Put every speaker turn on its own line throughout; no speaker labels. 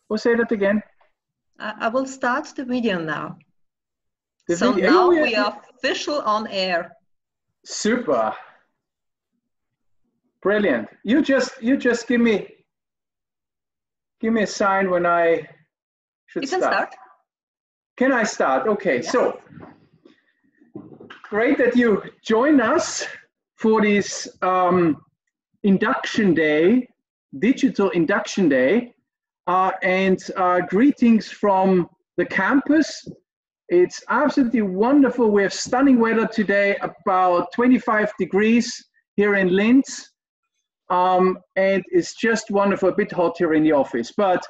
Or say that again.
I will start the video now.
The
So
video,
now we are official on air.
Super. Brilliant. You just give me a sign when I should start.
You can start.
Can I start? Okay,
Yeah.
So great that you join us for this induction day, digital induction day, and greetings from the campus. It's absolutely wonderful. We have stunning weather today, about 25 degrees here in Linz, and it's just wonderful, a bit hot here in the office, but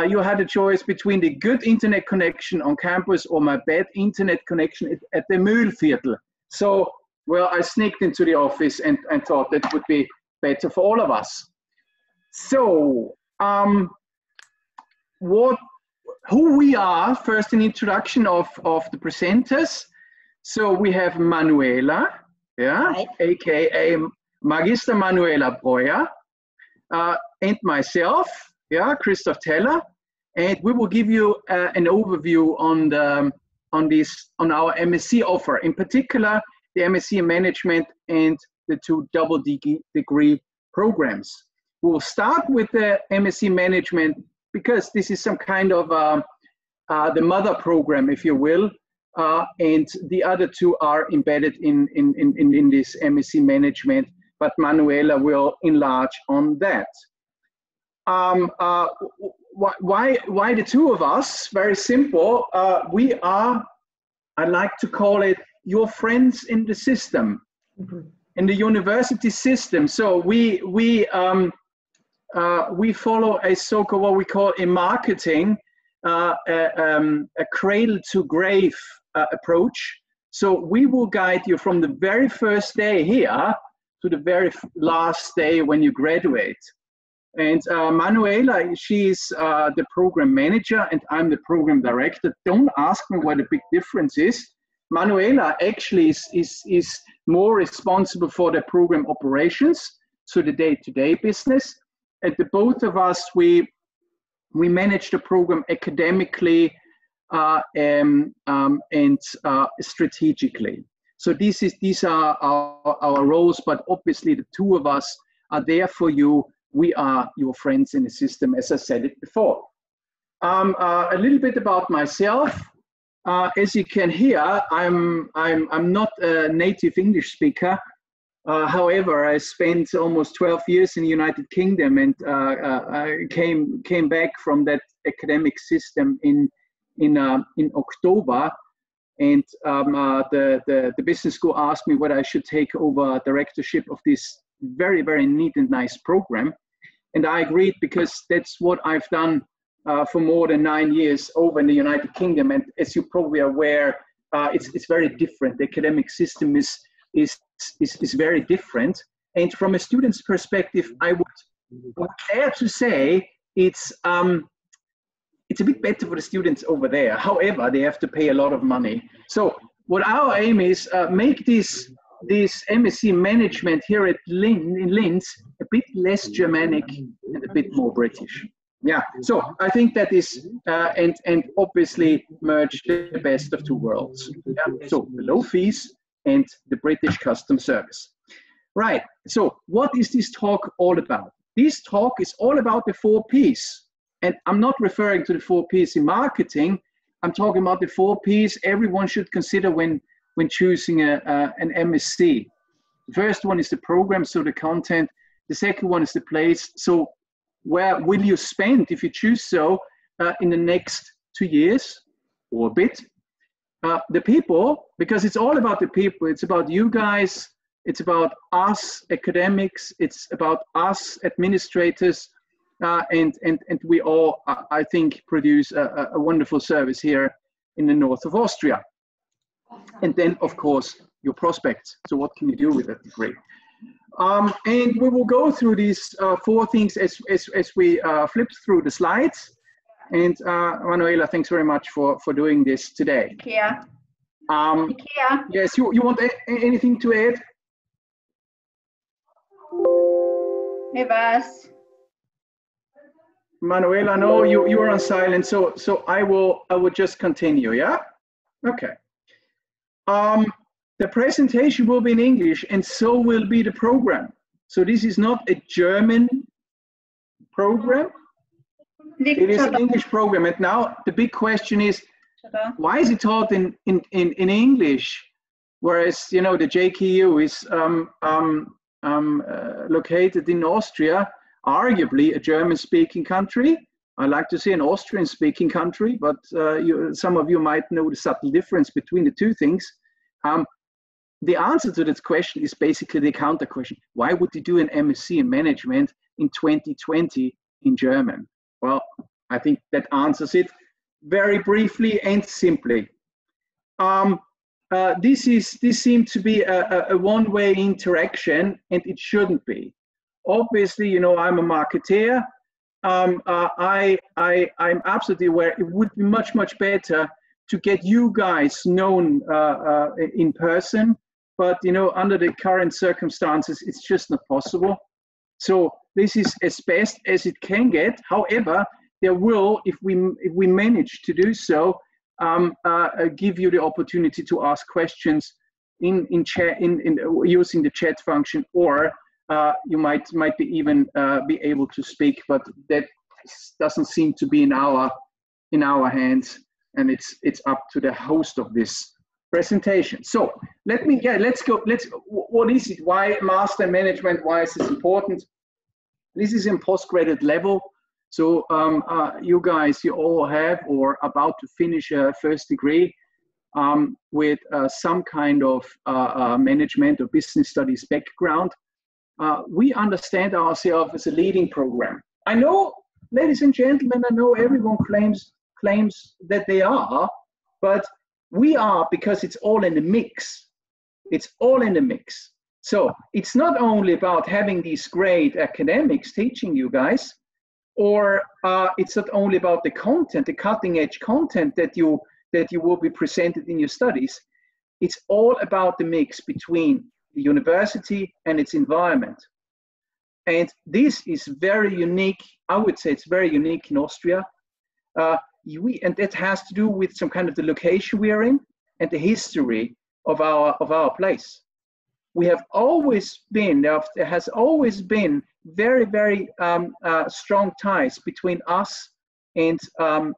you had a choice between the good internet connection on campus or my bad internet connection at the Mühlviertel. So, well, I sneaked into the office and thought that would be better for all of us. So, who we are, first an introduction of the presenters. So we have Manuela, yeah,
Hi.
aka Magister Manuela Breuer, and myself, yeah, Christoph Teller, and we will give you an overview on our MSc offer, in particular the MSc in Management and the 2 double degree programs. We will start with the MSc Management because this is some kind of the mother program, if you will, and the other 2 are embedded in this MSc Management, but Manuela will enlarge on that. Why the 2 of us? Very simple. We are, I like to call it, your friends in the system, in the university system. So we follow a so-called, what we call in marketing, a cradle to grave approach. So we will guide you from the very first day here to the very last day when you graduate. And Manuela, she's the program manager and I'm the program director. Don't ask me what the big difference is. Manuela actually is more responsible for the program operations, so the day-to-day business. And the both of us, we manage the program academically and strategically. So these are our roles, but obviously the 2 of us are there for you. We are your friends in the system, as I said it before. A little bit about myself. As you can hear, I'm not a native English speaker. However, I spent almost 12 years in the United Kingdom and I came back from that academic system in October. And the business school asked me whether I should take over directorship of this very, very neat and nice program. And I agreed because that's what I've done for more than 9 years over in the United Kingdom. And as you're probably aware, it's very different. The academic system is very different. And from a student's perspective, I would dare to say it's a bit better for the students over there. However, they have to pay a lot of money. So what our aim is, make this MSc Management here at in Linz a bit less Germanic and a bit more British. Yeah, so I think that is, and obviously merge the best of 2 worlds. Yeah? So the low fees and the British custom service. Right, so what is this talk all about? This talk is all about the 4 Ps. And I'm not referring to the 4 Ps in marketing. I'm talking about the 4 Ps everyone should consider when choosing an MSc. The first one is the program, so the content. The second one is the place. So where will you spend, if you choose so, in the next 2 years or a bit? The people, because it's all about the people. It's about you guys. It's about us academics. It's about us administrators. And we all, I think, produce a wonderful service here in the north of Austria. And then, of course, your prospects. So what can you do with that degree? And we will go through these 4 things as we flip through the slides. And Manuela, thanks very much for doing this today.
Yeah.
Yes, you want anything to add?
Hey, was?
Manuela, no, you are on silent, so I will just continue, yeah? Okay. The presentation will be in English, and so will be the program. So this is not a German program. It is an English program. And now the big question is, why is it taught in English, whereas, you know, the JKU is located in Austria, arguably a German-speaking country. I like to say an Austrian-speaking country, but some of you might know the subtle difference between the two things. The answer to that question is basically the counter question. Why would you do an MSc in management in 2020 in German? Well, I think that answers it very briefly and simply. This seems to be a one-way interaction, and it shouldn't be. Obviously, you know, I'm a marketeer. I'm absolutely aware it would be much better to get you guys known in person, but you know, under the current circumstances, it's just not possible. So this is as best as it can get. However, there will, if we manage to do so, give you the opportunity to ask questions in chat, in using the chat function, or you might be even be able to speak, but that doesn't seem to be in our hands, and it's up to the host of this presentation. So let's go. What is it? Why master management? Why is this important? This is in postgraduate level. So you guys, you all have or about to finish a first degree with some kind of management or business studies background. We understand ourselves as a leading program. I know, ladies and gentlemen, I know everyone claims that they are, but we are, because it's all in the mix. It's all in the mix. So it's not only about having these great academics teaching you guys, or it's not only about the content, the cutting edge content that you will be presented in your studies. It's all about the mix between the university and its environment. And this is very unique. I would say it's very unique in Austria. And that has to do with some kind of the location we are in and the history of our place. We have always been, there has always been very strong ties between us and the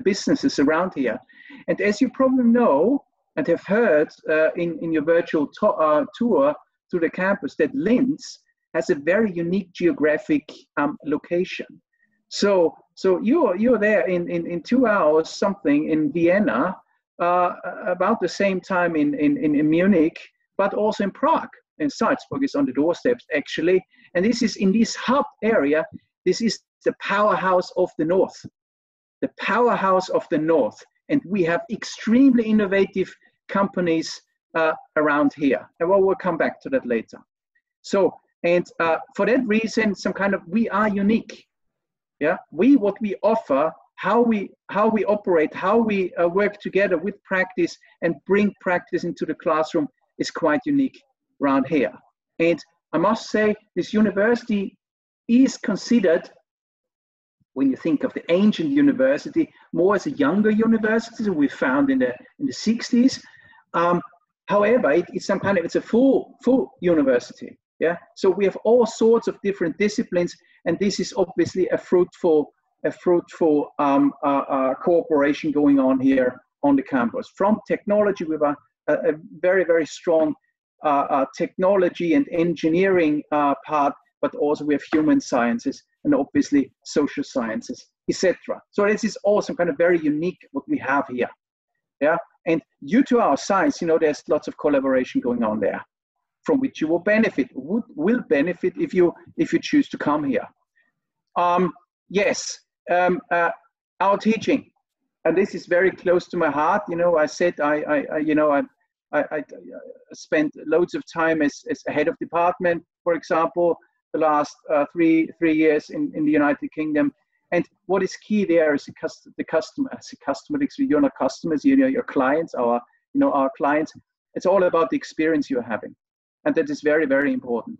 businesses around here. And as you probably know and have heard in your virtual tour to the campus, that Linz has a very unique geographic location. So you're there in 2 hours something in Vienna, about the same time in Munich, but also in Prague. And Salzburg is on the doorsteps, actually. And this is in this hub area. This is the powerhouse of the North. The powerhouse of the North. And we have extremely innovative companies around here. And we'll come back to that later. So, and for that reason, we are unique. Yeah, what we offer, how we operate, how we work together with practice and bring practice into the classroom is quite unique around here. And I must say, this university is considered, when you think of the ancient university, more as a younger university that we found in the 60s. However, it's a full university. Yeah, so we have all sorts of different disciplines, and this is obviously a fruitful cooperation going on here on the campus. From technology, we have a very strong technology and engineering part, but also we have human sciences and obviously social sciences, etc. So this is also kind of very unique what we have here. Yeah, and due to our size, there's lots of collaboration going on there, from which you will benefit, will benefit if you choose to come here. Yes, our teaching, and this is very close to my heart. I said I spent loads of time as head of department, for example, the last three years in the United Kingdom. And what is key there is the customer. As a customer, you're not customers, your clients, our clients. It's all about the experience you're having. And that is very important.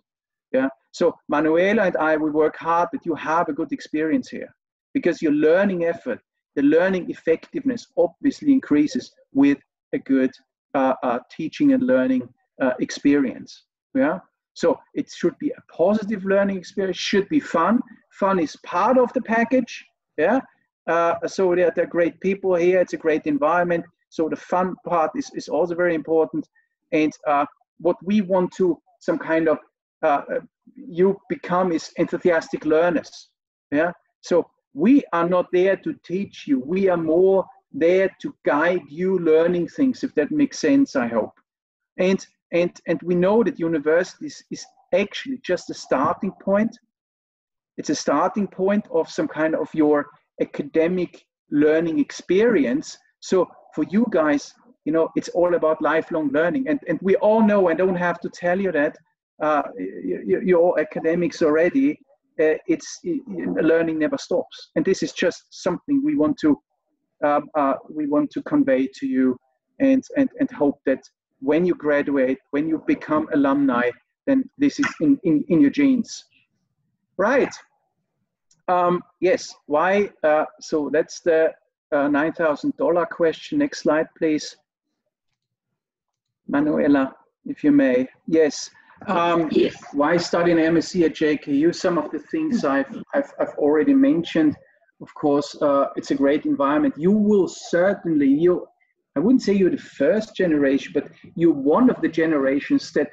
Yeah. So Manuela and I, we work hard that you have a good experience here, because your learning effort, the learning effectiveness obviously increases with a good teaching and learning experience. Yeah. So it should be a positive learning experience, should be fun. Fun is part of the package. Yeah. So there are great people here. It's a great environment. So the fun part is also very important. And what we want to some kind of you become is enthusiastic learners. Yeah. So we are not there to teach you. We are more there to guide you learning things, if that makes sense, I hope. And we know that universities is actually just a starting point. It's a starting point of some kind of your academic learning experience. So for you guys, you know, it's all about lifelong learning. And we all know, I don't have to tell you that, you're all academics already. Learning never stops. And this is just something we want to convey to you, and hope that when you graduate, when you become alumni, then this is in your genes. Right. Yes. Why? So that's the $9,000 question. Next slide, please. Manuela, if you may. Yes.
Yes.
Why study an MSc at JKU? Some of the things I've already mentioned. Of course, it's a great environment. You will certainly, I wouldn't say you're the first generation, but you're one of the generations that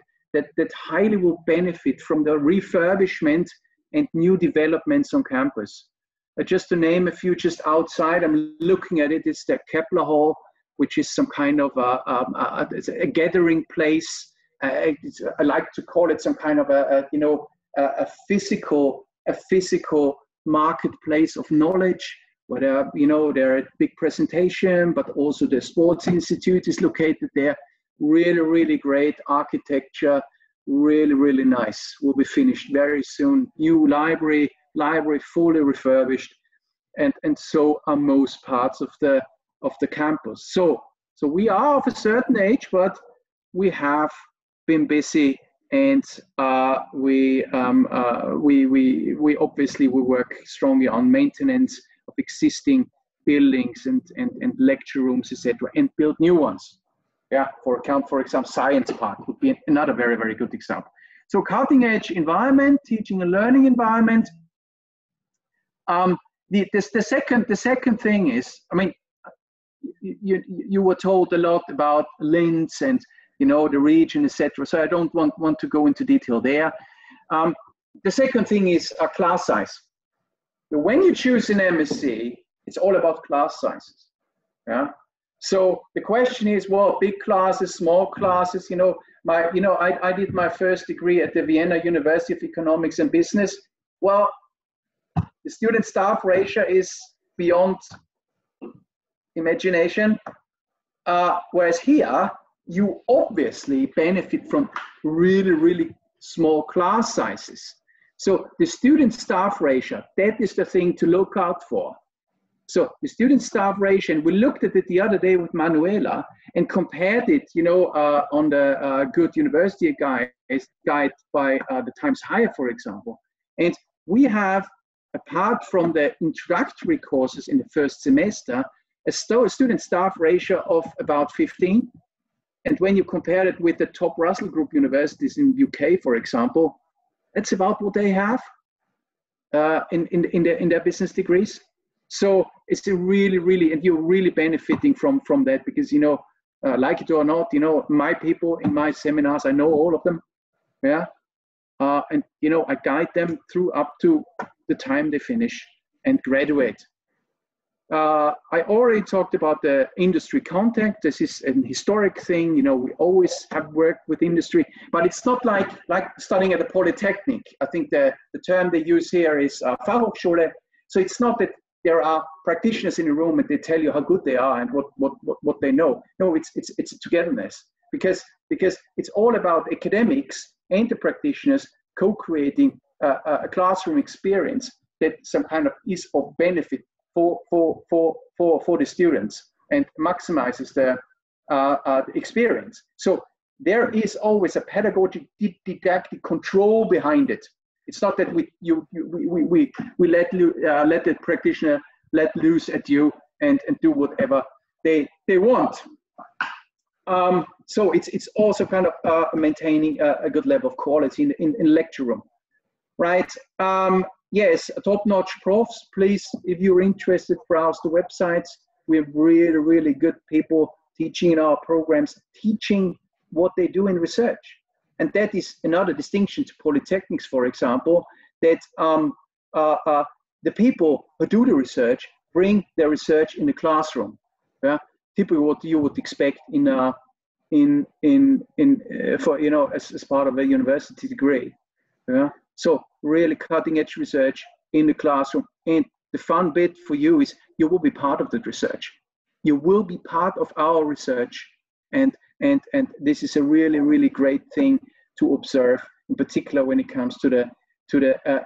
highly will benefit from the refurbishment and new developments on campus. Just to name a few, just outside, I'm looking at it, it's the Kepler Hall, which is some kind of it's a gathering place. I like to call it some kind of a physical marketplace of knowledge, where there are big presentation, but also the Sports Institute is located there. Really, really great architecture, really nice. Will be finished very soon. New library fully refurbished, and so are most parts of the campus. So we are of a certain age, but we have been busy, and we obviously work strongly on maintenance of existing buildings and lecture rooms, etc., and build new ones. Yeah, for example, Science Park would be another very, very good example. So cutting edge environment, teaching and learning environment. The second thing is, I mean, you were told a lot about Linz and the region, etc. So I don't want to go into detail there. The second thing is class size. When you choose an MSc, it's all about class sizes. Yeah. So the question is, well, big classes, small classes. I did my first degree at the Vienna University of Economics and Business. Well, the student staff ratio is beyond imagination. Whereas here, you obviously benefit from really, really small class sizes. So the student staff ratio, that is the thing to look out for. So the student staff ratio, and we looked at it the other day with Manuela and compared it, on the Good University guide by the Times Higher, for example. And we have, apart from the introductory courses in the first semester, a student staff ratio of about 15. And when you compare it with the top Russell Group universities in the UK, for example, that's about what they have in their business degrees. So it's a really, and you're really benefiting from that, because, like it or not, my people in my seminars, I know all of them. Yeah. And, I guide them through up to the time they finish and graduate. I already talked about the industry contact. This is an historic thing. We always have worked with industry, but it's not like studying at a polytechnic. I think the term they use here is Fachhochschule. So it's not that there are practitioners in the room and they tell you how good they are and what they know. No, it's a togetherness, because it's all about academics and the practitioners co-creating a classroom experience that some kind of is of benefit for the students and maximizes the experience. So there is always a pedagogic, didactic control behind it. It's not that we let the practitioner let loose at you and do whatever they want. So it's also kind of maintaining a good level of quality in lecture room, right? Yes, top-notch profs, please, if you're interested, browse the websites. We have really, really good people teaching in our programs, teaching what they do in research. And that is another distinction to polytechnics, for example, that the people who do the research bring their research in the classroom. Yeah? Typically what you would expect for, you know, as part of a university degree. Yeah? So really cutting edge research in the classroom. And the fun bit for you is you will be part of the research. You will be part of our research. And this is a really, really great thing to observe, in particular when it comes to the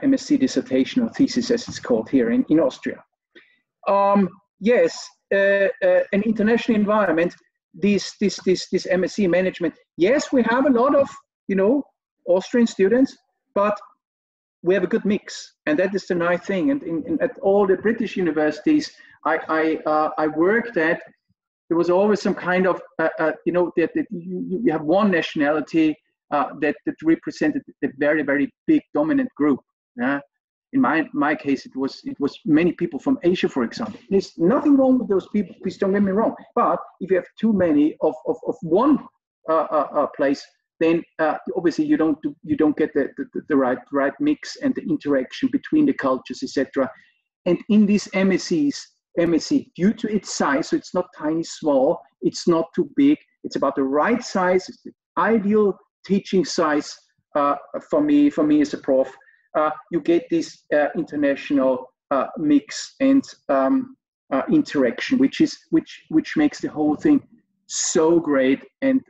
MSc dissertation or thesis, as it's called here in Austria. Yes, an international environment, this MSc management. Yes, we have a lot of, you know, Austrian students, but we have a good mix, and that is the nice thing. And at all the British universities I worked at, there was always some kind of, you know, that you have one nationality that represented the very, very big dominant group. Yeah? In my case, it was many people from Asia, for example. There's nothing wrong with those people, please don't get me wrong. But if you have too many of one place, then obviously you don't get the right mix and the interaction between the cultures, etc. And in these MSc, due to its size, so it's not tiny, small, it's not too big, it's about the right size, it's the ideal teaching size for me as a prof. You get this international mix and interaction, which makes the whole thing so great and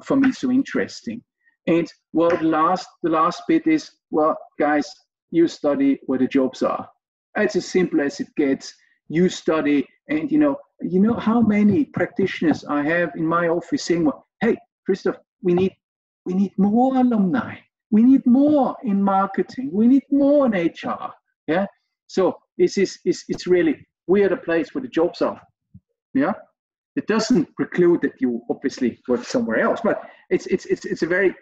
for me so interesting. And well, the last bit is, well, guys, you study where the jobs are. It's as simple as it gets. You study, and you know how many practitioners I have in my office saying, well, hey, Christoph, we need more alumni. We need more in marketing. We need more in HR. Yeah. So it's really, we are the place where the jobs are. Yeah. It doesn't preclude that you obviously work somewhere else, but it's a very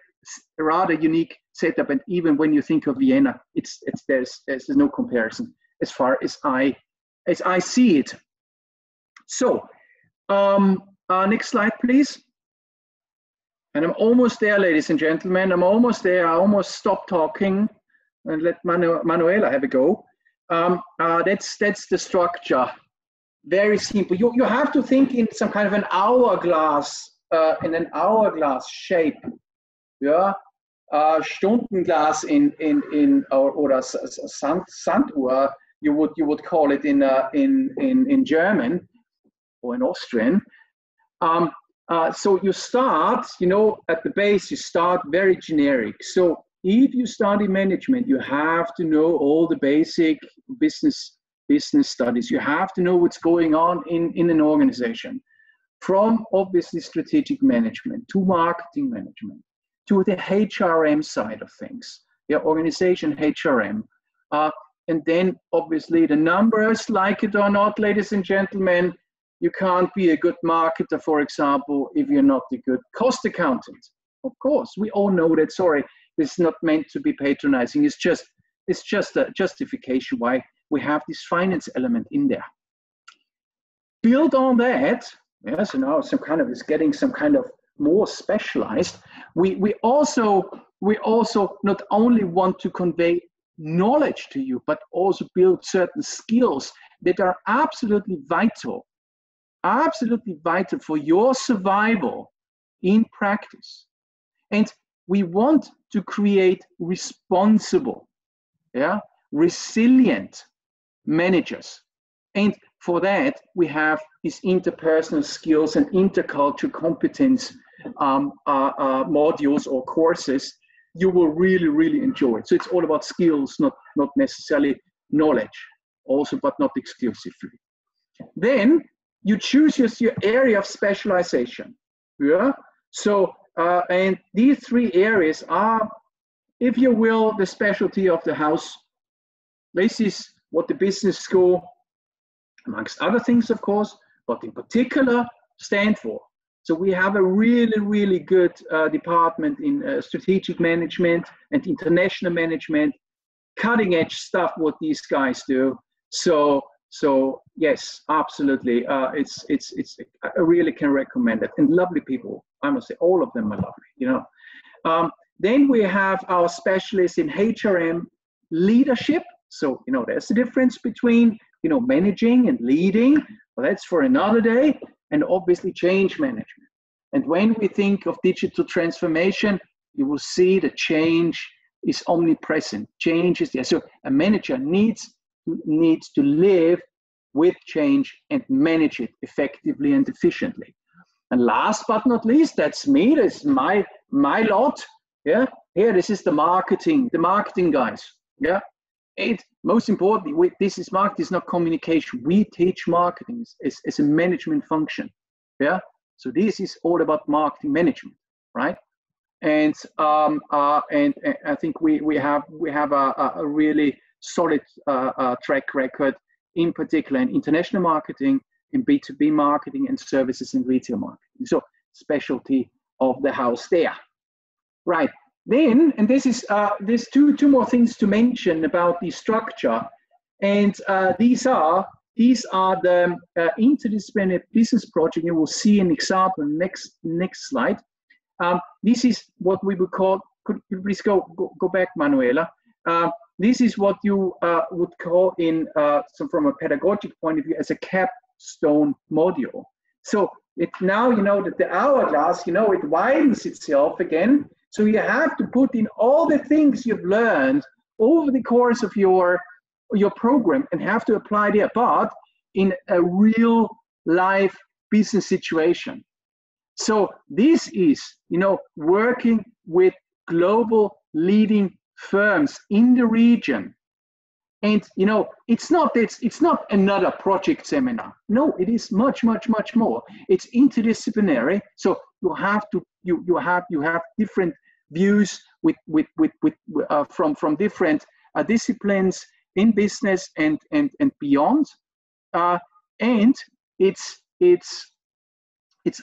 rather unique setup. And even when you think of Vienna, there's no comparison as far as I see it. So next slide, please. And I'm almost there, ladies and gentlemen. I'm almost there. I almost stopped talking and let Manuela have a go. That's the structure. Very simple. You have to think in some kind of an hourglass, in an hourglass shape. Yeah, Stundenglas or Sanduhr. You would call it in German or in Austrian. So you start, at the base, you start very generic. So if you study management, you have to know all the basic business studies. You have to know what's going on in an organization, from obviously strategic management to marketing management to the HRM side of things, organization HRM. And then obviously the numbers, like it or not, ladies and gentlemen, you can't be a good marketer, for example, if you're not a good cost accountant. Of course, we all know that. Sorry, this is not meant to be patronizing. It's just a justification why we have this finance element in there. Build on that, so now it's getting some kind of more specialized. We also not only want to convey knowledge to you, but also build certain skills that are absolutely vital for your survival in practice. And we want to create responsible, resilient managers. And for that, we have these interpersonal skills and intercultural competence modules or courses you will really, really enjoy. So it's all about skills, not necessarily knowledge, also, but not exclusively. Then you choose your area of specialization. Yeah. So And these three areas are, if you will, the specialty of the house. This is what the business school, amongst other things, of course, but in particular, stand for. So we have a really, really good department in strategic management and international management, cutting edge stuff, what these guys do. So yes, absolutely. I really can recommend it. And lovely people, I must say, all of them are lovely, you know. Then we have our specialists in Hrm Leadership. So, you know, there's a difference between, you know, managing and leading. Well, that's for another day. And obviously change management. And when we think of digital transformation, you will see the change is omnipresent. Change is there. So a manager needs to live with change and manage it effectively and efficiently. And last but not least, that's me. That's my lot. Yeah. Here, this is the marketing guys. Yeah. Most importantly, this is marketing, is not communication. We teach marketing as a management function. Yeah. So this is all about marketing management, right? And I think we have a really solid track record, in particular in international marketing, in B2B marketing, and services in retail marketing. So specialty of the house there, right? Then, and this is there's two more things to mention about the structure, and these are the interdisciplinary business project. You will see an example next slide. This is what we would call. Could you please go back, Manuela? This is what you would call from a pedagogic point of view as a capstone module. So now you know that the hourglass, you know, it widens itself again. So you have to put in all the things you've learned over the course of your program and have to apply there, but in a real life business situation. So this is, you know, working with global leading firms in the region. And, you know, it's not another project seminar. No, it is much, much, much more. It's interdisciplinary. So you have different views from different disciplines in business and beyond. And it's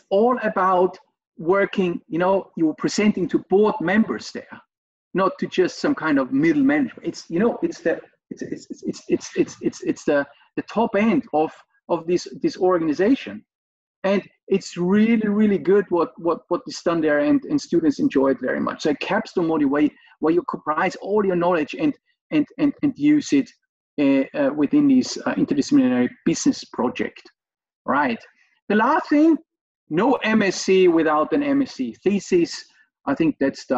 all about working, you know, you're presenting to board members there, not to just some kind of middle management. It's, you know, it's the top end of this organization, and it's really, really good what is done there, and students enjoy it very much. So a capstone module where you comprise all your knowledge and use it within this interdisciplinary business project, right? The last thing, no MSc without an MSc thesis. I think that's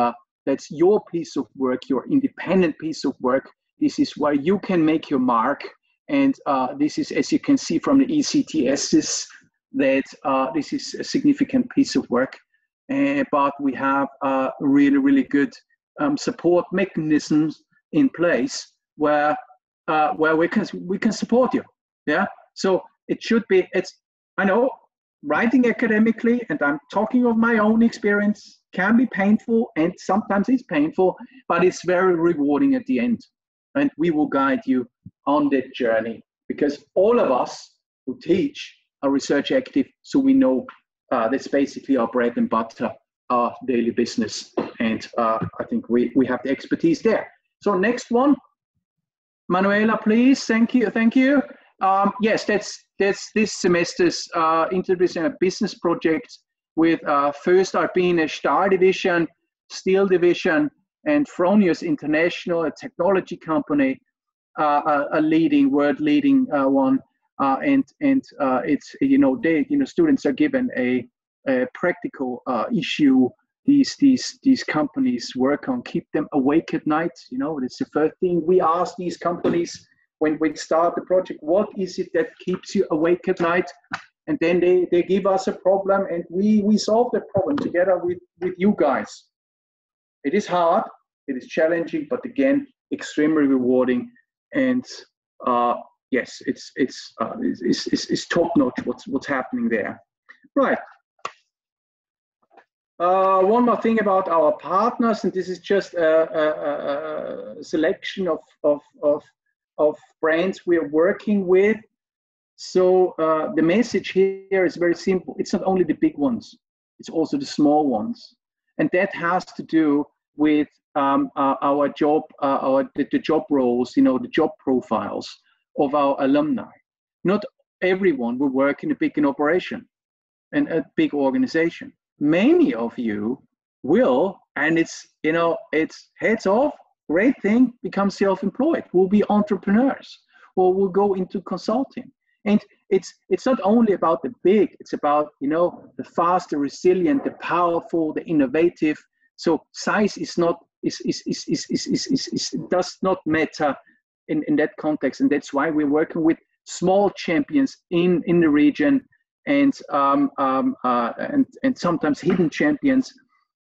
your piece of work, your independent piece of work. This is where you can make your mark, and this is, as you can see from the ECTSs, that this is a significant piece of work. But we have really, really good support mechanisms in place where we can support you. Yeah. So it should be. I know writing academically, and I'm talking of my own experience, can be painful, and sometimes it's painful, but it's very rewarding at the end. And we will guide you on that journey, because all of us who teach are research active, so we know that's basically our bread and butter, our daily business. And I think we have the expertise there. So next one, Manuela, please. Thank you. Yes, that's this semester's interdisciplinary business project with first I've been a Star division, Steel division, and Fronius International, a technology company, a world leading one, and it's, you know, students are given a practical issue. These companies work on, keep them awake at night. You know, it's the first thing we ask these companies when we start the project. What is it that keeps you awake at night? And then they give us a problem, and we solve the problem together with you guys. It is hard, it is challenging, but again, extremely rewarding. And yes, it's top notch what's happening there. Right. One more thing about our partners, and this is just a selection of brands we are working with. So the message here is very simple. It's not only the big ones, it's also the small ones. And that has to do with our job, the job roles, the job profiles of our alumni. Not everyone will work in a big operation and a big organization. Many of you will, and it's heads off, great thing, become self-employed, will be entrepreneurs, or will go into consulting. And it's not only about the big, it's about, the fast, the resilient, the powerful, the innovative. So size is not, does not matter in that context. And that's why we're working with small champions in the region, and sometimes hidden champions,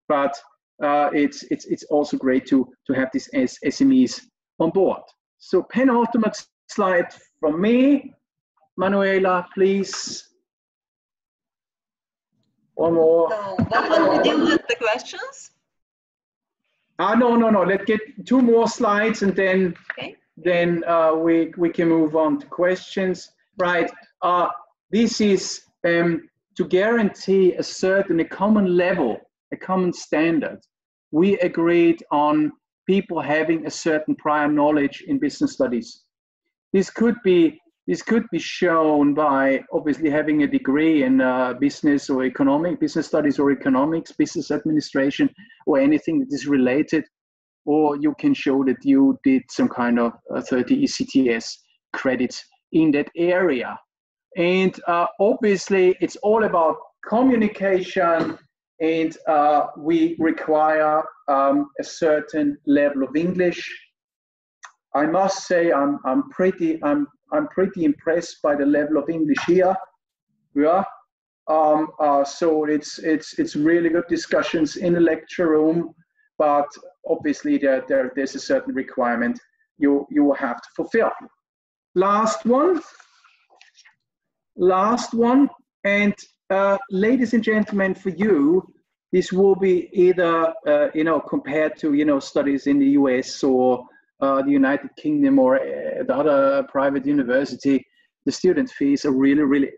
but it's also great to have these SMEs on board. So penultimate slide from me, Manuela, please. One more.
So what will we do with the questions?
No. Let's get 2 more slides, and then we can move on to questions. Right. This is to guarantee a common level, a common standard. We agreed on people having a certain prior knowledge in business studies. This could be shown by obviously having a degree in business studies or economics, business administration, or anything that is related. Or you can show that you did some kind of 30 ECTS credits in that area. And obviously, it's all about communication, and we require a certain level of English. I must say, I'm pretty impressed by the level of English here. Yeah. So it's really good discussions in the lecture room, but obviously there's a certain requirement you will have to fulfill. Last one, and ladies and gentlemen, for you, this will be either compared to studies in the US or the United Kingdom or the other private university, the student fees are really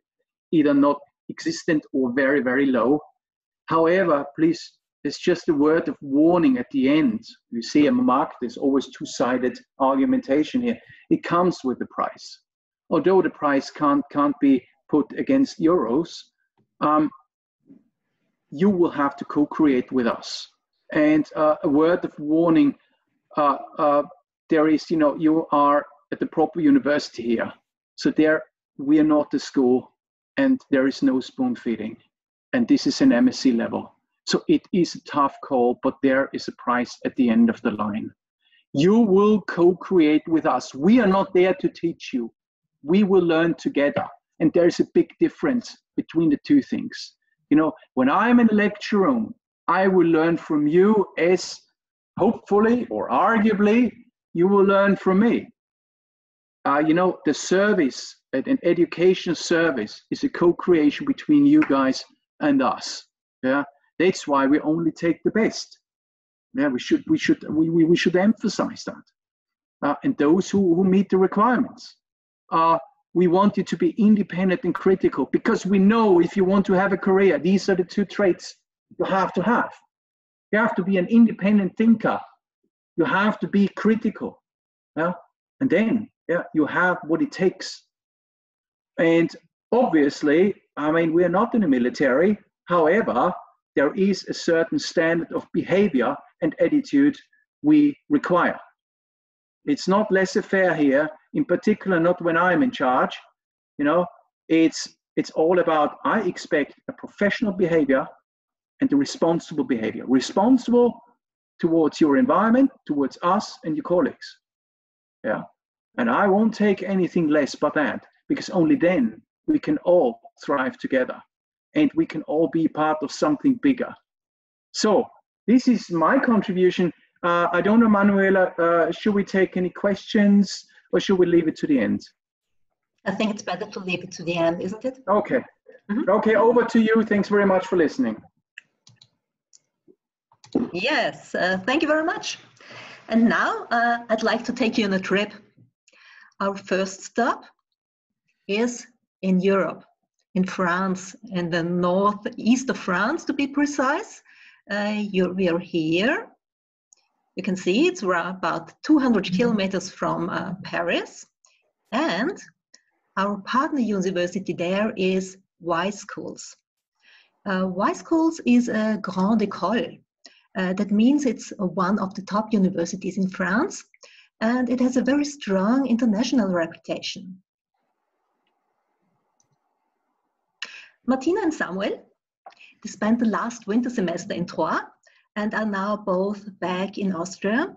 either not existent or very, very low. However, please, it's just a word of warning at the end. You see, a market, there's always two-sided argumentation here. It comes with the price. Although the price can't be put against euros, you will have to co-create with us. And a word of warning, there is, you are at the proper university here. So there, we are not the school, and there is no spoon feeding. And this is an MSc level. So it is a tough call, but there is a price at the end of the line. You will co-create with us. We are not there to teach you. We will learn together. And there's a big difference between the two things. When I'm in a lecture room, I will learn from you as hopefully or arguably you will learn from me. The service, an education service, is a co-creation between you guys and us. Yeah, that's why we only take the best. Yeah, we should emphasize that. And those who meet the requirements. We want you to be independent and critical, because we know if you want to have a career, these are the 2 traits you have to have. You have to be an independent thinker. You have to be critical. Yeah? And then you have what it takes. And obviously, we are not in the military. However, there is a certain standard of behavior and attitude we require. It's not laissez-faire here, in particular not when I'm in charge. It's all about, I expect a professional behavior and a responsible behavior. Responsible towards your environment, towards us and your colleagues. Yeah. And I won't take anything less but that, because only then we can all thrive together and we can all be part of something bigger. So this is my contribution. I don't know, Manuela, should we take any questions or should we leave it to the end?
I think it's better to leave it to the end, isn't it?
Okay. Okay, over to you. Thanks very much for listening.
Yes, thank you very much. And now I'd like to take you on a trip. Our first stop is in Europe, in France, in the northeast of France, to be precise. We are here. You can see it's about 200 kilometers from Paris. And our partner university there is Y Schools. Y Schools is a grande école. That means it's one of the top universities in France, and it has a very strong international reputation. Martina and Samuel, they spent the last winter semester in Troyes and are now both back in Austria.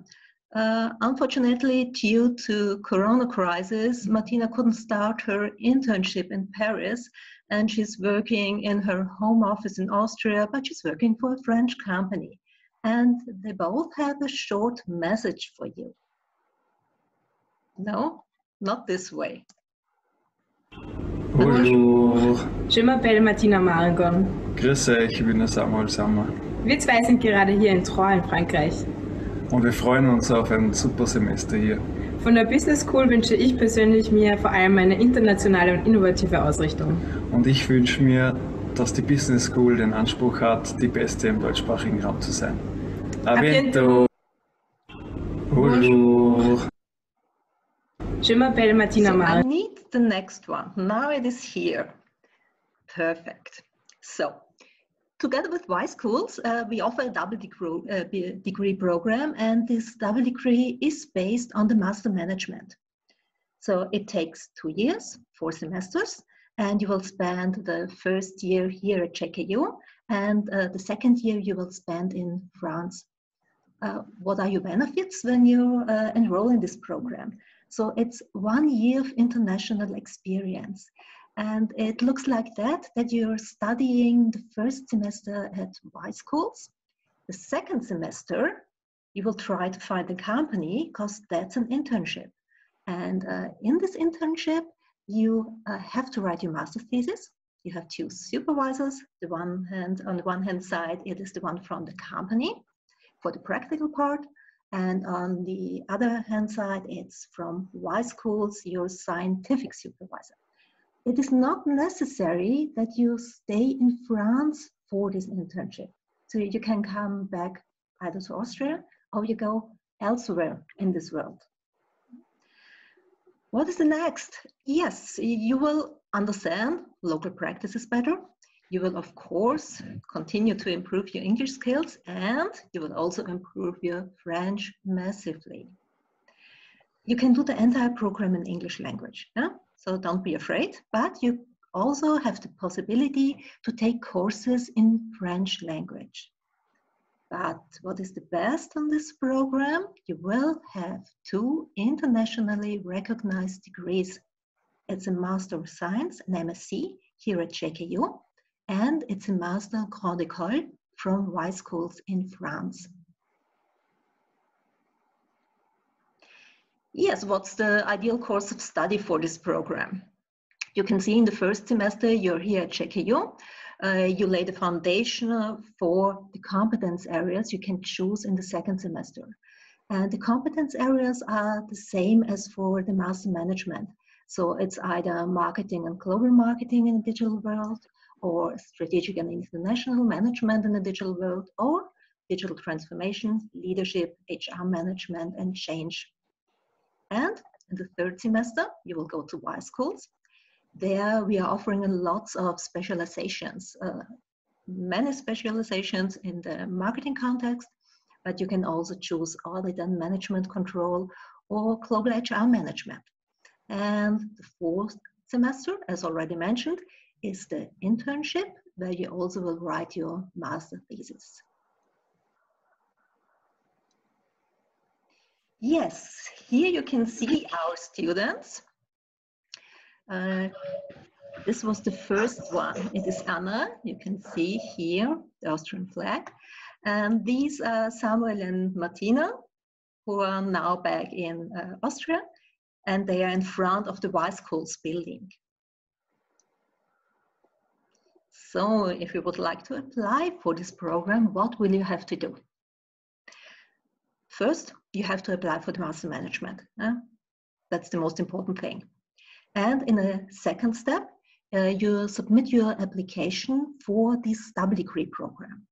Unfortunately, due to Corona crisis, Martina couldn't start her internship in Paris, and she's working in her home office in Austria, but she's working for a French company. And they both have a short message for you. No, not this way.
Bonjour.
Je m'appelle Martina Maragon.
Grüß euch, ich bin der Samuel Sammer.
Wir zwei sind gerade hier in Troyes in Frankreich.
Und wir freuen uns auf ein super Semester hier.
Von der Business School wünsche ich persönlich mir vor allem eine internationale und innovative Ausrichtung.
Und ich wünsche mir, dass die Business School den Anspruch hat, die beste im deutschsprachigen Raum zu sein. A bientôt. Bonjour.
Je m'appelle Martina
So I
Maragon.
need the next one. Now it is here. Perfect. So, together with Y Schools, we offer a double degree program, and this double degree is based on the master management. So it takes 2 years, 4 semesters, and you will spend the first year here at JKU, and the second year you will spend in France. What are your benefits when you enroll in this program? So it's 1 year of international experience. And it looks like that you're studying the first semester at Y Schools. The second semester, you will try to find a company because that's an internship. And in this internship, you have to write your master's thesis. You have 2 supervisors. On the one hand side, it is the one from the company for the practical part. And on the other hand side, it's from Y Schools, your scientific supervisor. It is not necessary that you stay in France for this internship. So you can come back either to Austria or you go elsewhere in this world. What is the next? Yes, you will understand local practices better. You will, of course, continue to improve your English skills, and you will also improve your French massively. You can do the entire program in English language, yeah? So don't be afraid, but you also have the possibility to take courses in French language. But what is the best on this program? You will have 2 internationally recognized degrees. It's a Master of Science, an MSc, here at JKU, and it's a Master Grande École from Y Schools in France. Yes, what's the ideal course of study for this program? You can see in the first semester, you're here at JKU. You lay the foundation for the competence areas you can choose in the second semester. And the competence areas are the same as for the master management. So it's either marketing and global marketing in the digital world, or strategic and international management in the digital world, or digital transformation, leadership, HR management, and change. And in the third semester, you will go to Y Schools. There we are offering lots of specializations, many specializations in the marketing context, but you can also choose audit and management control or global HR management. And the fourth semester, as already mentioned, is the internship, where you also will write your master thesis. Yes, here you can see our students. This was the first one. It is Anna. You can see here the Austrian flag. And these are Samuel and Martina, who are now back in Austria, and they are in front of the Y Schools building. So if you would like to apply for this program, what will you have to do? First, you have to apply for the Master Management. That's the most important thing. And in a second step, you submit your application for this double degree program.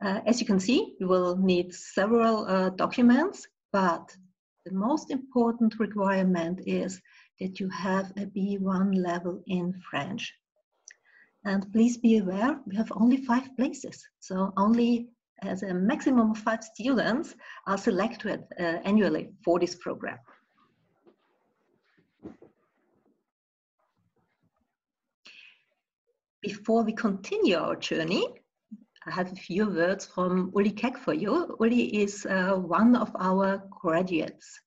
As you can see, you will need several documents, but the most important requirement is that you have a B1 level in French. And please be aware, we have only 5 places. So only as a maximum of 5 students are selected annually for this program. Before we continue our journey, I have a few words from Uli Keck for you. Uli is one of our graduates.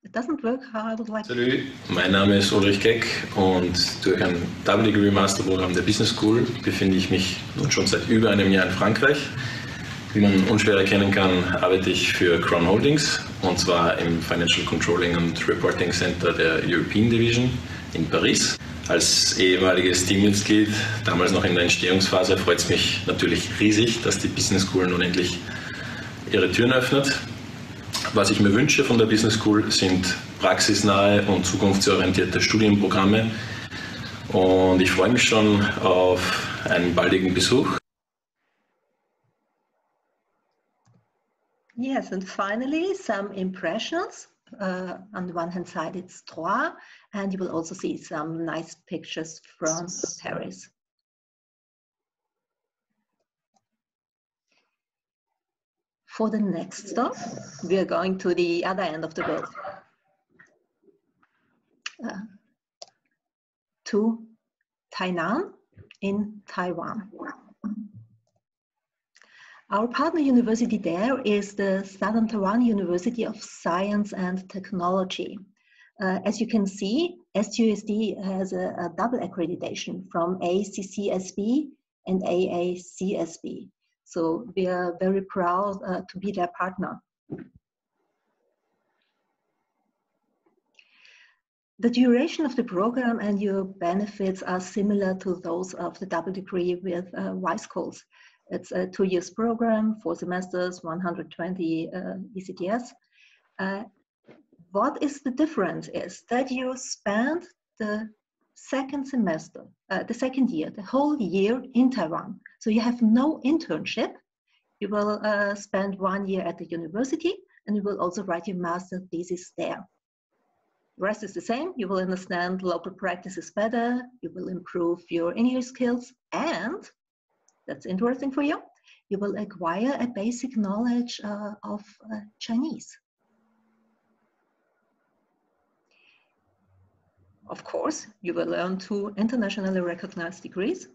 It doesn't work how I would like.
Salut, mein Name ist Ulrich Keck und durch ein Double Degree Master Programm der Business School befinde ich mich nun schon seit über einem Jahr in Frankreich. Wie man unschwer erkennen kann, arbeite ich für Crown Holdings und zwar im Financial Controlling und Reporting Center der European Division in Paris. Als ehemaliges Teammitglied, damals noch in der Entstehungsphase, freut es mich natürlich riesig, dass die Business School nun endlich ihre Türen öffnet. Was ich mir wünsche von der Business School sind praxisnahe und zukunftsorientierte Studienprogramme und ich freue mich schon auf einen baldigen Besuch.
Yes, and finally some impressions. On the one hand side it's Troyes, and you will also see some nice pictures from Paris. For the next stop, we are going to the other end of the world, to Tainan in Taiwan. Our partner university there is the Southern Taiwan University of Science and Technology. As you can see, STUST has a double accreditation from ACCSB and AACSB. So we are very proud to be their partner. The duration of the program and your benefits are similar to those of the double degree with Y schools. It's a 2 years program, 4 semesters, 120 ECTS. What is the difference is that you spend the second semester, the second year, the whole year in Taiwan. So you have no internship. You will spend 1 year at the university and you will also write your master thesis there. The rest is the same. You will understand local practices better. You will improve your English skills, and that's interesting for you, you will acquire a basic knowledge of Chinese. Of course, you will learn 2 internationally recognized degrees,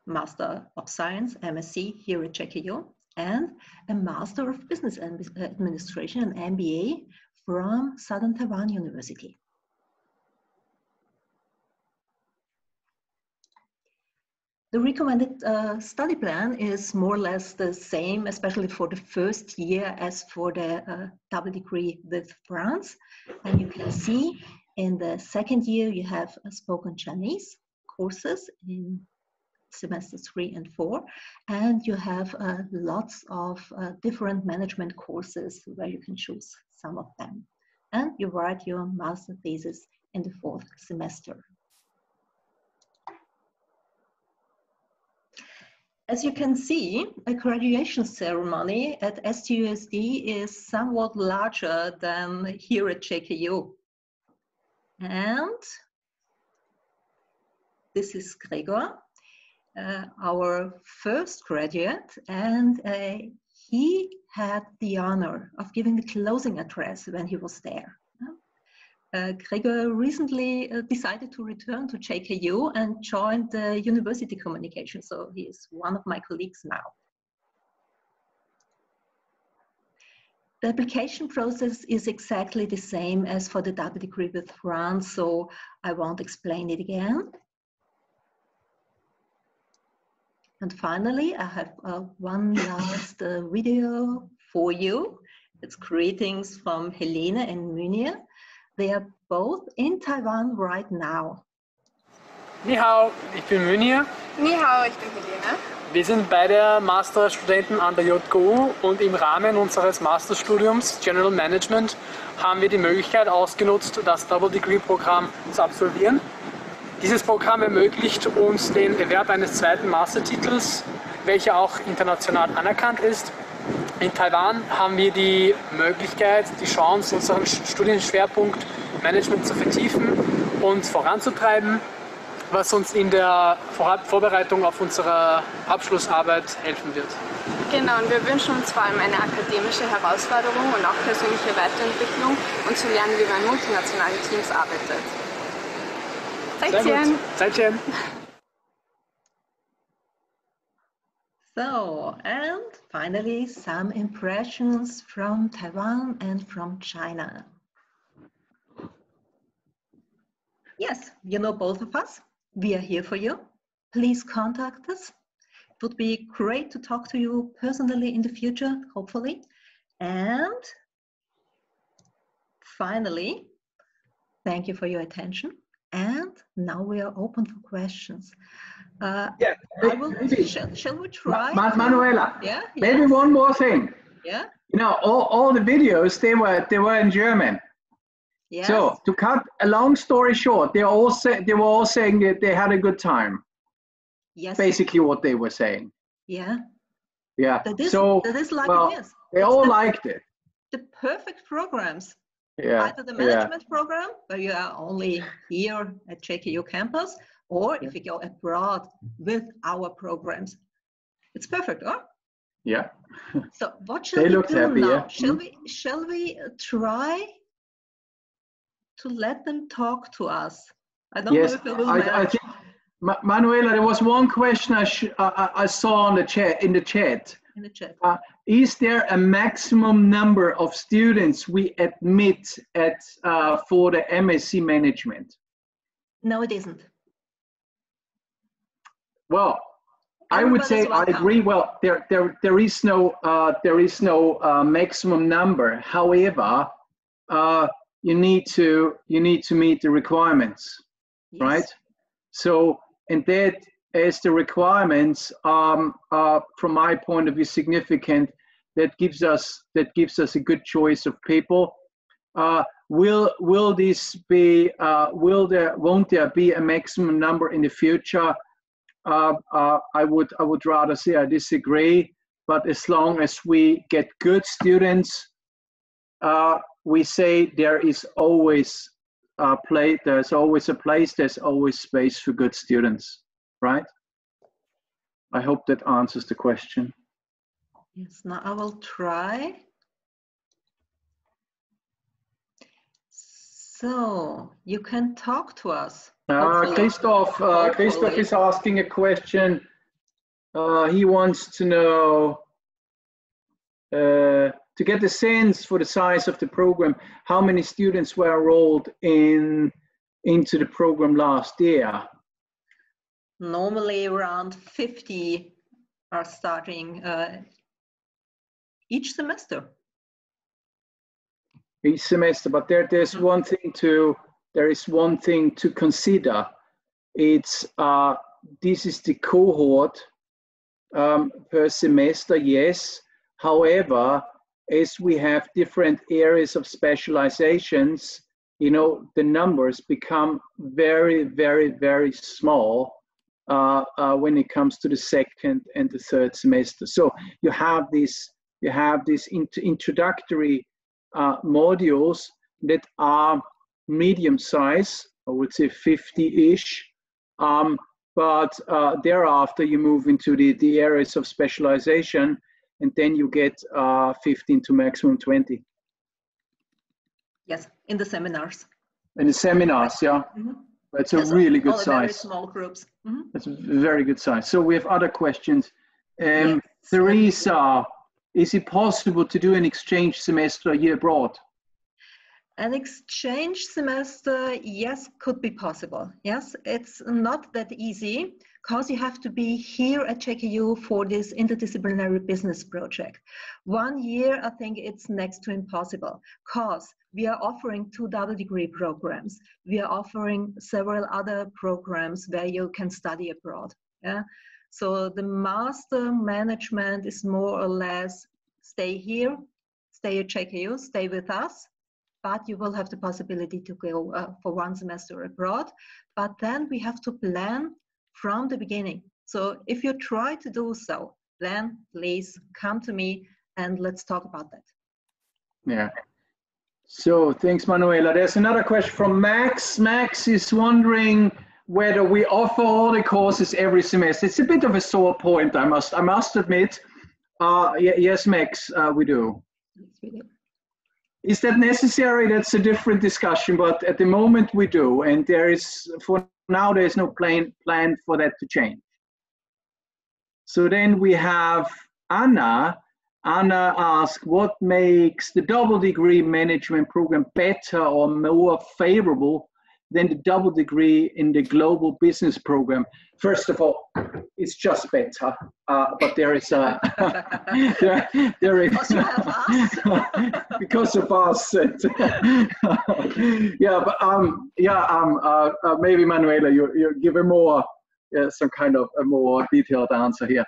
Master of Science, MSc, here at JKU, and a Master of Business Administration, an MBA, from Southern Taiwan University. The recommended study plan is more or less the same, especially for the first year as for the double degree with France. And you can see in the second year, you have spoken Chinese courses in semesters 3 and 4. And you have lots of different management courses where you can choose some of them. And you write your master thesis in the 4th semester. As you can see, a graduation ceremony at STUST is somewhat larger than here at JKU. And this is Gregor, our first graduate, and he had the honor of giving the closing address when he was there. Gregor recently decided to return to JKU and joined the university communication, so he is one of my colleagues now. The application process is exactly the same as for the double degree with France, so I won't explain it again. And finally, I have one last video for you. It's greetings from Helene and Munir. They are both in Taiwan right now.
Ni hao, ich bin Munir. Ni hao, ich bin Helene.
Wir sind beide Masterstudenten an der JKU und im Rahmen unseres Masterstudiums General Management haben wir die Möglichkeit ausgenutzt, das Double Degree Programm zu absolvieren. Dieses Programm ermöglicht uns den Erwerb eines zweiten Mastertitels, welcher auch international anerkannt ist. In Taiwan haben wir die Möglichkeit, die Chance, unseren Studienschwerpunkt Management zu vertiefen und voranzutreiben, was uns in der Vorbereitung auf unsere Abschlussarbeit helfen wird.
Genau, und wir wünschen uns vor allem eine akademische Herausforderung und auch persönliche Weiterentwicklung und zu lernen, wie man in multinationalen Teams arbeitet. Zeitchen!
Zeitchen!
So, and finally, some impressions from Taiwan and from China. Yes, you know both of us. We are here for you. Please contact us. It would be great to talk to you personally in the future, hopefully. And finally, thank you for your attention. And now we are open for questions.
Yeah,
shall we try?
Manuela,
Yeah.
Maybe
yes.
one more thing.
Yeah.
You know, all the videos they were in German.
Yes.
So to cut a long story short, they were all saying that they had a good time.
Yes.
Basically, what they were saying.
Yeah.
Yeah.
That is like
well,
it is.
they all liked it.
The perfect programs.
Yeah.
Either the management program, where you are only here at JKU campus, or if you go abroad with our programs. It's perfect, huh?
Yeah.
So what shall
They
we
looked
do
happy,
now?
yeah.
Shall we try to let them talk to us? I don't know if it will manage.
I think, Manuela, there was one question I saw in the chat.
In the chat.
Is there a maximum number of students we admit at for the MSc management?
No, it isn't.
Well, I would say I agree. Well, there is no maximum number. However, you need to meet the requirements, yes. Right? So, and that as the requirements from my point of view significant, that gives us a good choice of people. Will this be? Won't there be a maximum number in the future? I would rather say I disagree. But as long as we get good students, we say there is always a place. There's always a place. There's always space for good students. Right? I hope that answers the question.
Yes, now I will try. So you can talk to us.
Christoph is asking a question. He wants to know, to get a sense for the size of the program, how many students were enrolled into the program last year?
Normally around 50 are starting each semester.
Each semester, but there's one thing to consider. It's this is the cohort per semester, yes. However, as we have different areas of specializations, you know, the numbers become very, very, very small when it comes to the second and the third semester. So you have these introductory modules that are medium size, I would say 50-ish, but thereafter you move into the areas of specialization, and then you get 15 to maximum 20.
Yes, in the seminars.
In the seminars, yeah. Mm-hmm. It's a really good size.
Very small groups. Mm-hmm.
It's a very good size. So we have other questions.
Yes.
Teresa, is it possible to do an exchange semester a year abroad?
An exchange semester, yes, could be possible. Yes, it's not that easy because you have to be here at JKU for this interdisciplinary business project. 1 year, I think it's next to impossible because we are offering 2 double degree programs. We are offering several other programs where you can study abroad. Yeah. So the master management is more or less stay here, stay at JKU, stay with us, but you will have the possibility to go for 1 semester abroad. But then we have to plan from the beginning. So if you try to do so, then please come to me and let's talk about that.
Yeah. So thanks, Manuela. There's another question from Max. Max is wondering whether we offer all the courses every semester. It's a bit of a sore point, I must admit. Yes, Max, we do. Is that necessary? That's a different discussion, but at the moment we do, and there is, for now, there's no plan for that to change. So then we have Anna. Anna asked, what makes the double degree management program better or more favorable than the double degree in the global business program? First of all, it's just better, but there is a there is because of us. Yeah, but maybe Manuela, you give a more some kind of a more detailed answer here.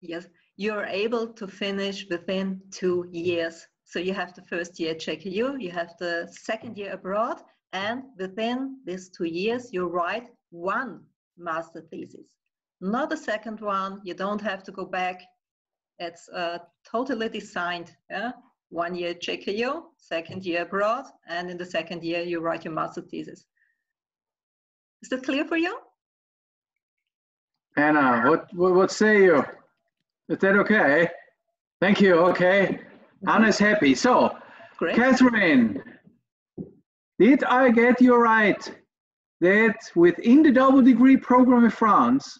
Yes, you're able to finish within 2 years. So you have the first year at JKU, you have the second year abroad, and within these 2 years, you write 1 master thesis. Not a second one, you don't have to go back. It's totally designed. Yeah? 1 year at JKU, second year abroad, and in the second year, you write your master thesis. Is that clear for you?
Anna, what say you? Is that okay? Thank you, okay. Anna's happy. So, great. Catherine, did I get you right that within the double degree program in France,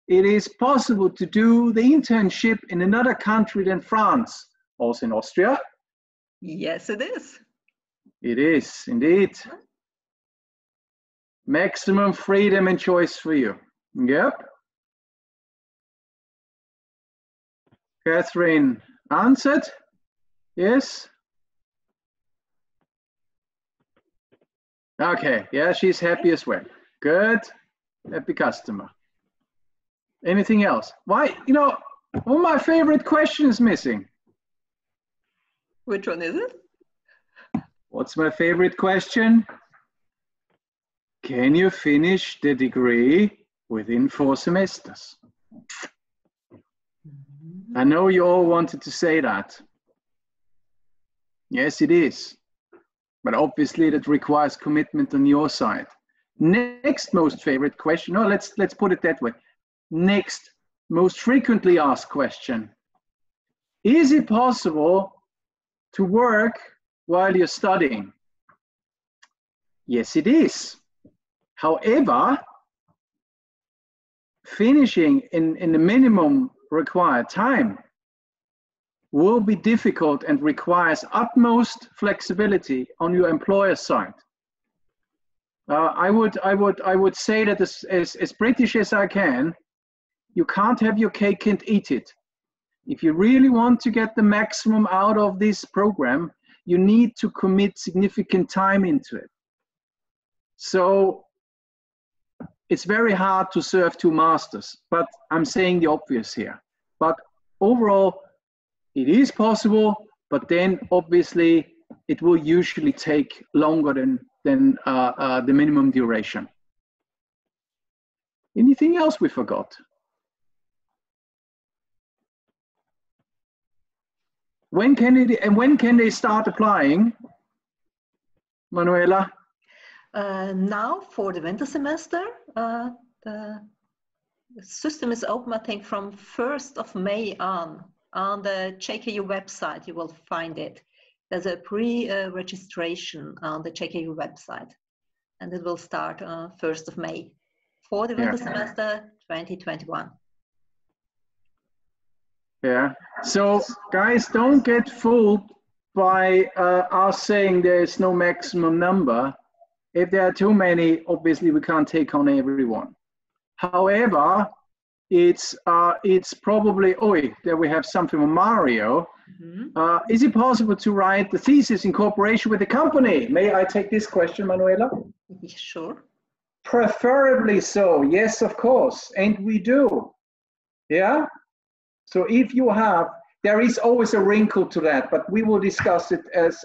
it is possible to do the internship in another country than France, also in Austria?
Yes, it is.
It is, indeed. Maximum freedom and choice for you. Yep. Catherine answered. Yes. Okay, yeah, she's happy as well. Good, happy customer. Anything else? Why, one of my favorite questions missing.
Which one is it?
What's my favorite question? Can you finish the degree within 4 semesters? I know you all wanted to say that. Yes, it is. But obviously that requires commitment on your side. Next most favorite question, no, let's put it that way. Next most frequently asked question. Is it possible to work while you're studying? Yes, it is. However, finishing in the minimum required time will be difficult and requires utmost flexibility on your employer's side. I would say that as British as I can, you can't have your cake and eat it. If you really want to get the maximum out of this program, you need to commit significant time into it. So it's very hard to serve 2 masters, but I'm saying the obvious here. But overall, it is possible, but then obviously it will usually take longer than the minimum duration. Anything else we forgot? When can they start applying, Manuela?
Now for the winter semester, the system is open, I think, from 1st of May on. On the JKU website, you will find it. There's a pre-registration on the JKU website, and it will start on 1st of May for the winter semester 2021.
Yeah. So, guys, don't get fooled by us saying there is no maximum number. If there are too many, obviously we can't take on everyone. However, it's probably, there we have something from Mario. Mm-hmm. Is it possible to write the thesis in cooperation with the company? May I take this question, Manuela?
Sure.
Preferably so, yes, of course, and we do. Yeah. So if you have, there is always a wrinkle to that, but we will discuss it as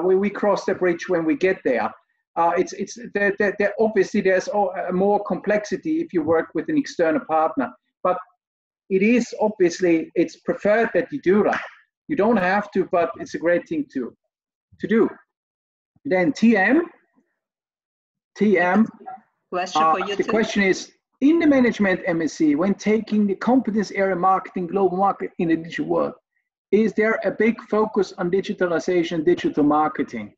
we cross the bridge when we get there. Obviously there's more complexity if you work with an external partner, but it is obviously, it's preferred that you do that. You don't have to, but it's a great thing to do. Then TM.
Question for you
the
too.
question is, in the management MSc, when taking the competence area marketing, global market in the digital world, is there a big focus on digitalization, digital marketing?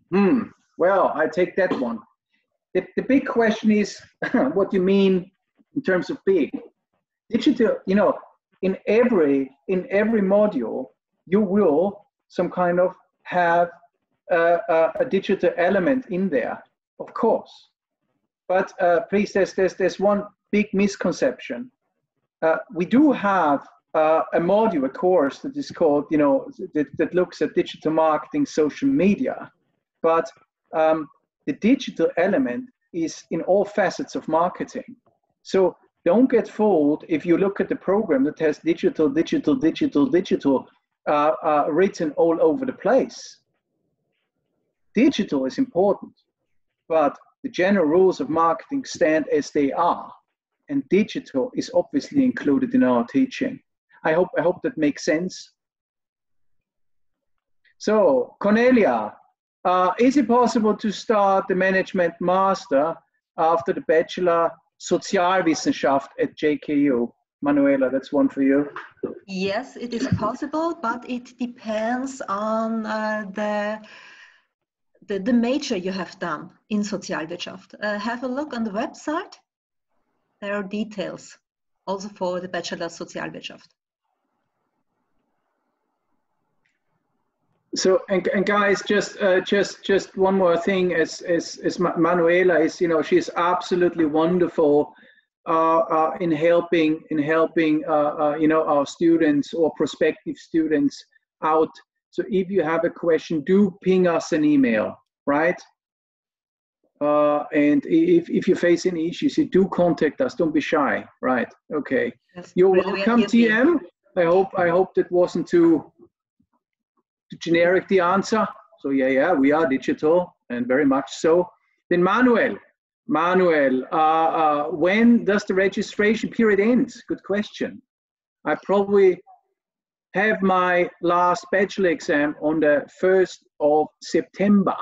Well, I take that one. The big question is what you mean in terms of big. Digital, you know, in every module, you will some kind of have a digital element in there, of course. But please, there's one big misconception. We do have a module, a course that is called, you know, that looks at digital marketing, social media. But the digital element is in all facets of marketing. So don't get fooled if you look at the program that has digital written all over the place. Digital is important, but the general rules of marketing stand as they are, and digital is obviously included in our teaching. I hope that makes sense. So, Cornelia, is it possible to start the management master after the bachelor Sozialwissenschaft at JKU? Manuela, that's one for you.
Yes, it is possible, but it depends on the major you have done in Sozialwirtschaft. Have a look on the website. There are details also for the Bachelor Sozialwirtschaft.
So, and guys, just one more thing, as Manuela is, you know, she's absolutely wonderful in helping you know, our students or prospective students out. So if you have a question, do ping us an email, right? And if you face any issues, you do contact us. Don't be shy, right? Okay.
Yes,
You're
really
welcome, TM. I hope that wasn't too generic, the answer. So yeah, we are digital, and very much so. Then Manuel, when does the registration period end? Good question. I probably have my last bachelor exam on the 1st of September.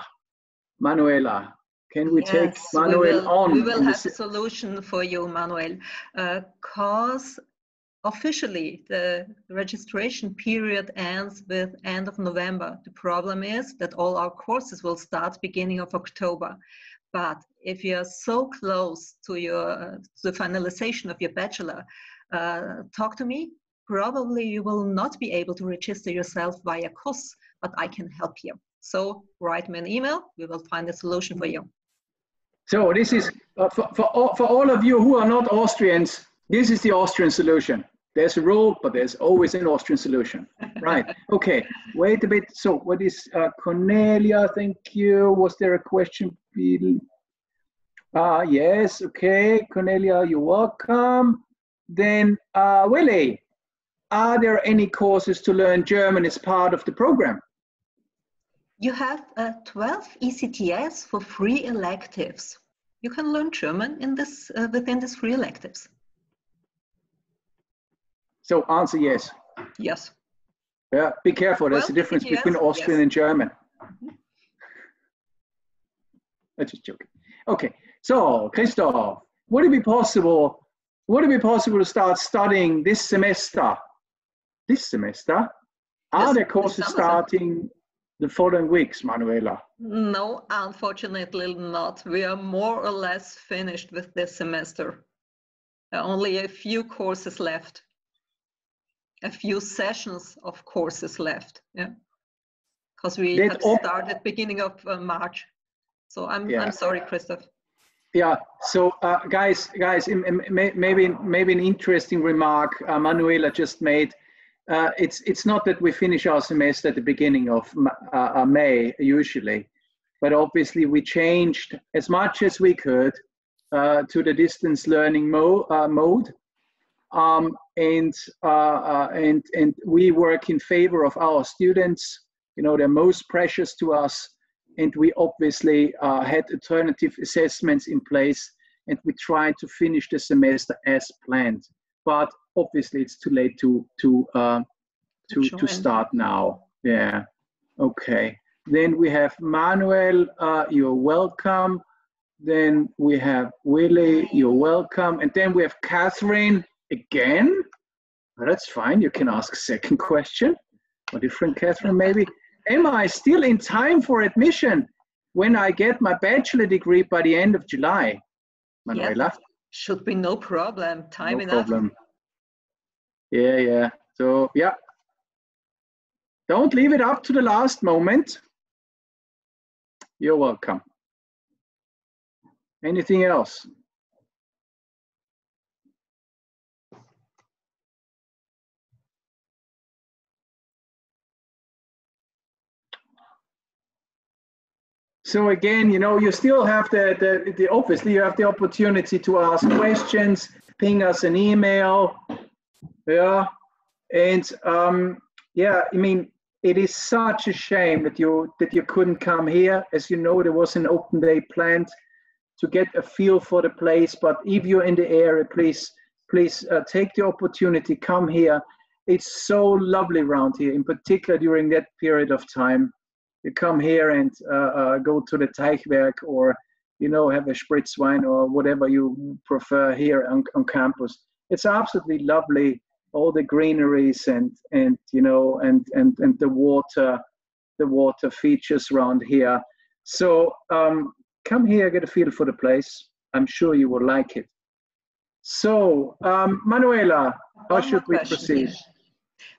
Manuela, can we take Manuel on?
We will have a solution for you, Manuel, because officially the registration period ends with end of November. The problem is that all our courses will start beginning of October. But if you are so close to the finalization of your bachelor, talk to me. Probably you will not be able to register yourself via KUS, but I can help you. So write me an email. We will find a solution for you.
So this is for all of you who are not Austrians. This is the Austrian solution. There's a rule, but there's always an Austrian solution. Right. Okay. Wait a bit. So what is Cornelia? Thank you. Was there a question? Yes. Okay. Cornelia, you're welcome. Then Willie, are there any courses to learn German as part of the program?
You have 12 ECTS for free electives. You can learn German in this within these free electives.
So answer yes.
Yes.
Yeah, be careful. There's a difference between Austrian and German. I'm just joking. Okay. So Christoph, would it be possible to start studying this semester? Are there courses starting the following weeks, Manuela?
No, unfortunately not. We are more or less finished with this semester. Only a few courses left. A few sessions of courses left. Yeah, because we have started beginning of March. So I'm sorry, Christoph.
Yeah. So guys, maybe an interesting remark Manuela just made. It's not that we finish our semester at the beginning of May usually, but obviously we changed as much as we could to the distance learning mode. And we work in favor of our students. You know, they're most precious to us. And we obviously had alternative assessments in place, and we tried to finish the semester as planned. But obviously, it's too late to start now. Yeah. Okay. Then we have Manuel. You're welcome. Then we have Willie. You're welcome. And then we have Catherine again. Oh, that's fine. You can ask a second question. A different Catherine, maybe. Am I still in time for admission when I get my bachelor degree by the end of July? Manuela?
Yeah, should be no problem. Time
no
enough.
Problem. Yeah. So, yeah. Don't leave it up to the last moment. You're welcome. Anything else? So again, you know, you still have obviously you have the opportunity to ask questions, ping us an email, yeah, and yeah, I mean, it is such a shame that you couldn't come here. As you know, there was an open day planned to get a feel for the place. But if you're in the area, please take the opportunity, come here. It's so lovely around here, in particular during that period of time. You come here and go to the Teichwerk, or, you know, have a Spritzwein or whatever you prefer here on campus. It's absolutely lovely, all the greeneries and you know, and the water features around here. So come here, get a feel for the place. I'm sure you will like it. So Manuela, how should we proceed?
Here.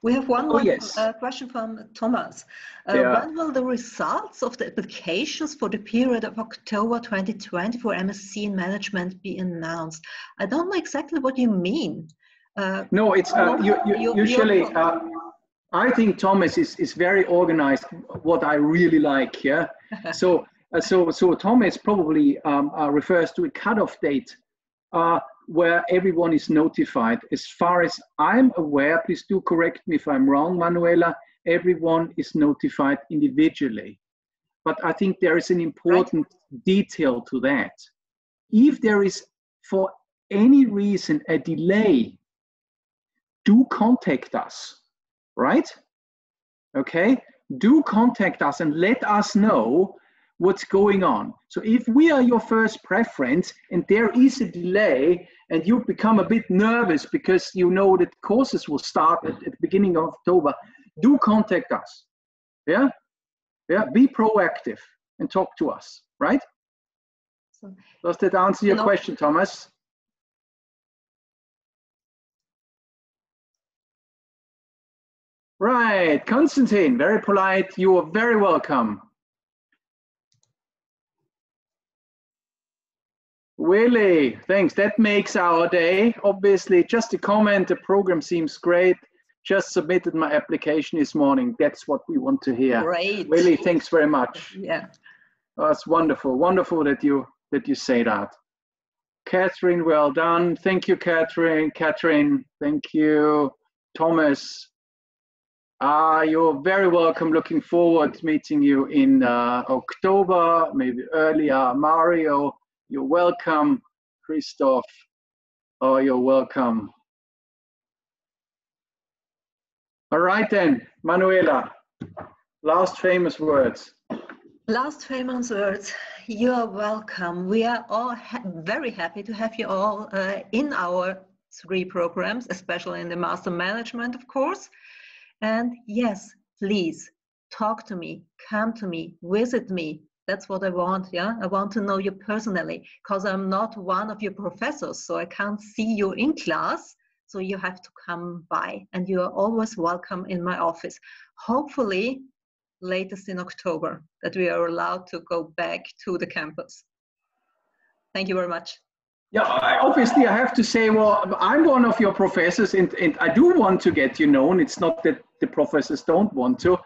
We have one more
yes.
question from Thomas.
Yeah.
When will the results of the applications for the period of October 2020 for MSc in Management be announced? I don't know exactly what you mean.
No, it's usually. I think Thomas is very organized. What I really like, yeah. So Thomas probably refers to a cutoff date where everyone is notified. As far as I'm aware, please do correct me if I'm wrong, Manuela, everyone is notified individually. But I think there is an important detail to that. If there is, for any reason, a delay, do contact us, right? Okay, do contact us and let us know what's going on. So if we are your first preference and there is a delay and you become a bit nervous because you know that courses will start at the beginning of October, do contact us. Yeah, be proactive and talk to us, right?
So,
does that answer your question, Thomas? Right, Konstantin, very polite. You are very welcome. Willie, thanks. That makes our day. Obviously, just a comment. The program seems great. Just submitted my application this morning. That's what we want to hear.
Great.
Willie, thanks very much.
Yeah.
Oh, it's wonderful. Wonderful that you say that. Catherine, well done. Thank you, Catherine. Catherine, thank you. Thomas, you're very welcome. Looking forward to meeting you in October, maybe earlier. Mario, you're welcome. Christoph, oh, you're welcome. All right then, Manuela, last famous words.
Last famous words. You are welcome. We are all very happy to have you all in our 3 programs, especially in the Master Management, of course. And yes, please talk to me, come to me, visit me. That's what I want, yeah? I want to know you personally, because I'm not one of your professors, so I can't see you in class, so you have to come by, and you are always welcome in my office. Hopefully, latest in October, that we are allowed to go back to the campus. Thank you very much.
Yeah, obviously I have to say, well, I'm one of your professors, and I do want to get you known. It's not that the professors don't want to.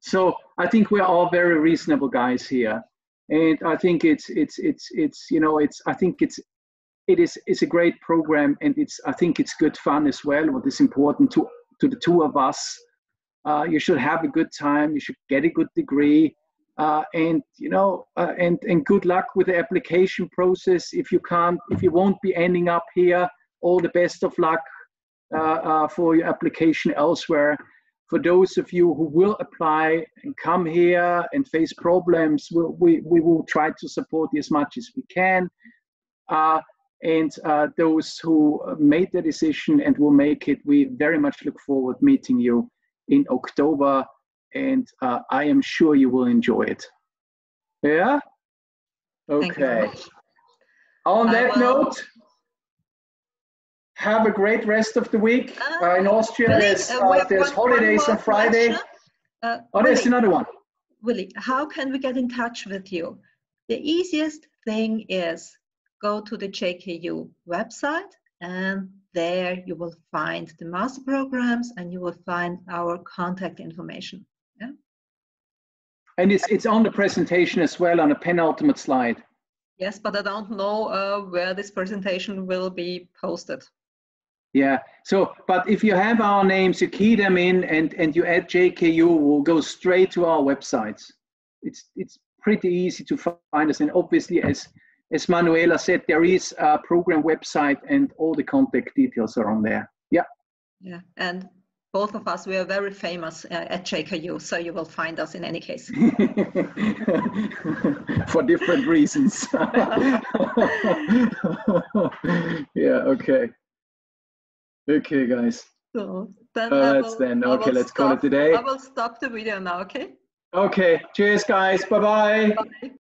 So I think we're all very reasonable guys here. And I think I think it's it's a great program, and I think it's good fun as well. What is important to the two of us, you should have a good time. You should get a good degree, and good luck with the application process. If you won't be ending up here, all the best of luck for your application elsewhere. For those of you who will apply and come here and face problems, we will try to support you as much as we can. And those who made the decision and will make it, we very much look forward to meeting you in October, and I am sure you will enjoy it. Yeah? Okay. On that note, have a great rest of the week. In Austria, there's holidays on Friday. There's another one.
Willie, how can we get in touch with you? The easiest thing is go to the JKU website, and there you will find the master programs and you will find our contact information. Yeah?
And it's on the presentation as well, on a penultimate slide.
Yes, but I don't know where this presentation will be posted.
Yeah, so, but if you have our names, you key them in and you add JKU, we'll go straight to our websites. It's pretty easy to find us, and obviously, as Manuela said, there is a program website and all the contact details are on there. Yeah.
Yeah, and both of us, we are very famous at JKU, so you will find us in any case.
For different reasons. Yeah, okay. Okay, guys.
So then
let's call it today.
I will stop the video now, okay?
Okay, cheers, guys. Bye-bye.
Bye.